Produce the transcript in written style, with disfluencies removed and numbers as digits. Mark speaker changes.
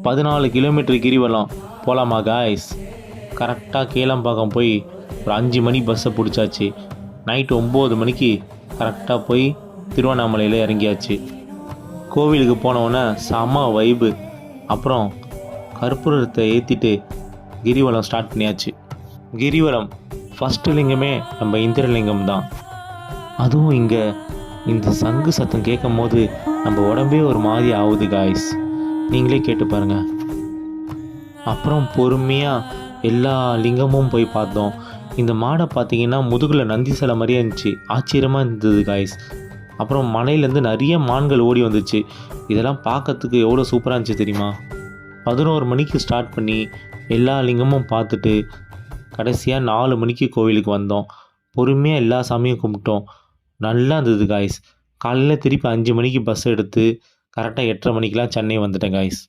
Speaker 1: 14 kilometre கிரிவலம் போகலாமா guys? கரெக்டாக கீழம்பாக்கம் போய் ஒரு 5 மணி பஸ்ஸை பிடிச்சாச்சு. நைட்டு 9 மணிக்கு கரெக்டாக போய் திருவண்ணாமலையில் இறங்கியாச்சு. கோவிலுக்கு போனவுடனே செம்ம வைப்பு. அப்புறம் கற்பூரத்தை ஏற்றிட்டு கிரிவலம் ஸ்டார்ட் பண்ணியாச்சு. கிரிவலம் ஃபஸ்ட்டு லிங்கமே நம்ம இந்திரலிங்கம் தான். அதுவும் இங்கே இந்த சங்கு சத்தம் கேட்கும் போது நம்ம உடம்பே ஒரு மாதிரி ஆகுது காய்ஸ். நீங்களே கேட்டு பாருங்கள். அப்புறம் பொறுமையாக எல்லா லிங்கமும் போய் பார்த்தோம். இந்த மாடை பார்த்தீங்கன்னா முதுகில் நந்தி சிலை மாதிரியே இருந்துச்சு. ஆச்சரியமாக இருந்தது காய்ஸ். அப்புறம் மலையிலேருந்து நிறைய மான்கள் ஓடி வந்துச்சு. இதெல்லாம் பார்க்கறதுக்கு எவ்வளோ சூப்பராக இருந்துச்சு தெரியுமா? 11 மணிக்கு ஸ்டார்ட் பண்ணி எல்லா லிங்கமும் பார்த்துட்டு கடைசியாக 4 மணிக்கு கோவிலுக்கு வந்தோம். பொறுமையாக எல்லா சாமியும் கும்பிட்டோம். நல்லா இருந்தது காய்ஸ். காலையில் திருப்பி 5 மணிக்கு பஸ் எடுத்து கரெக்டாக 8:30 மணிக்கெலாம் சென்னை வந்துட்டேன் காய்ஸ்.